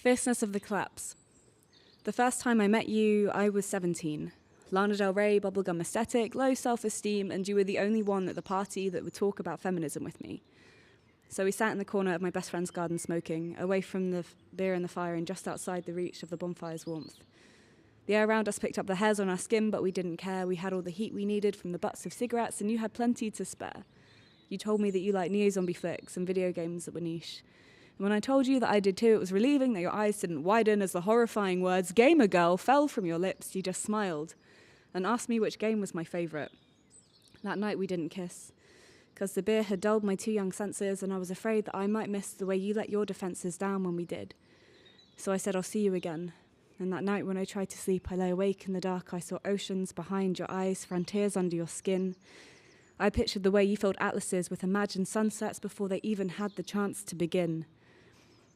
Fierceness of the collapse. The first time I met you, I was 17. Lana Del Rey, bubblegum aesthetic, low self-esteem, and you were the only one at the party that would talk about feminism with me. So we sat in the corner of my best friend's garden smoking, away from the beer and the fire and just outside the reach of the bonfire's warmth. The air around us picked up the hairs on our skin, but we didn't care. We had all the heat we needed from the butts of cigarettes, and you had plenty to spare. You told me that you liked neo-zombie flicks and video games that were niche. And when I told you that I did too, it was relieving that your eyes didn't widen as the horrifying words "gamer girl" fell from your lips. You just smiled and asked me which game was my favourite. That night we didn't kiss, because the beer had dulled my too young senses, and I was afraid that I might miss the way you let your defences down when we did. So I said, I'll see you again. And that night when I tried to sleep, I lay awake in the dark. I saw oceans behind your eyes, frontiers under your skin. I pictured the way you filled atlases with imagined sunsets before they even had the chance to begin.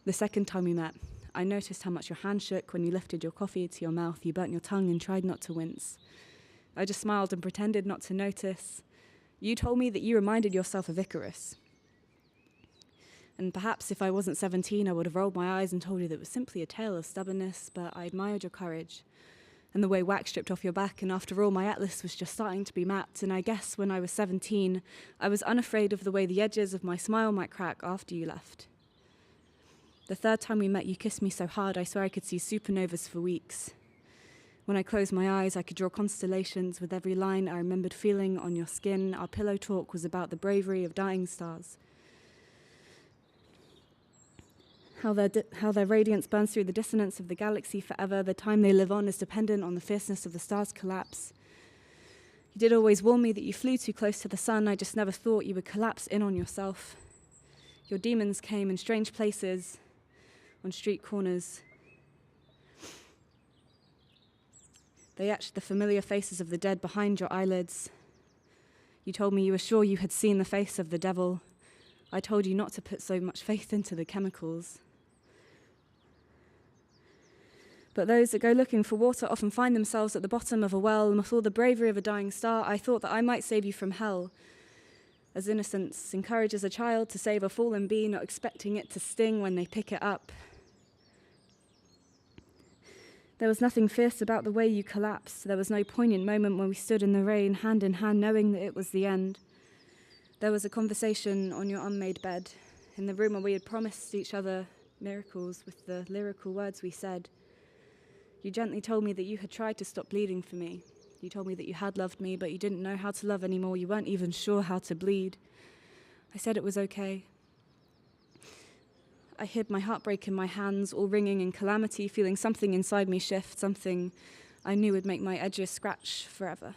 The second time we met, I noticed how much your hand shook when you lifted your coffee to your mouth. You burnt your tongue and tried not to wince. I just smiled and pretended not to notice. You told me that you reminded yourself of Icarus. And perhaps if I wasn't 17, I would have rolled my eyes and told you that it was simply a tale of stubbornness, but I admired your courage and the way wax stripped off your back, and after all, my atlas was just starting to be mapped, and I guess when I was 17, I was unafraid of the way the edges of my smile might crack after you left. The third time we met, you kissed me so hard, I swear I could see supernovas for weeks. When I closed my eyes, I could draw constellations with every line I remembered feeling on your skin. Our pillow talk was about the bravery of dying stars. How their radiance burns through the dissonance of the galaxy forever. The time they live on is dependent on the fierceness of the stars' collapse. You did always warn me that you flew too close to the sun. I just never thought you would collapse in on yourself. Your demons came in strange places, on street corners. They etched the familiar faces of the dead behind your eyelids. You told me you were sure you had seen the face of the devil. I told you not to put so much faith into the chemicals. But those that go looking for water often find themselves at the bottom of a well, and with all the bravery of a dying star, I thought that I might save you from hell. As innocence encourages a child to save a fallen bee, not expecting it to sting when they pick it up. There was nothing fierce about the way you collapsed. There was no poignant moment when we stood in the rain, hand in hand, knowing that it was the end. There was a conversation on your unmade bed, in the room where we had promised each other miracles with the lyrical words we said. You gently told me that you had tried to stop bleeding for me. You told me that you had loved me, but you didn't know how to love anymore. You weren't even sure how to bleed. I said it was okay. I hid my heartbreak in my hands, all ringing in calamity, feeling something inside me shift, something I knew would make my edges scratch forever.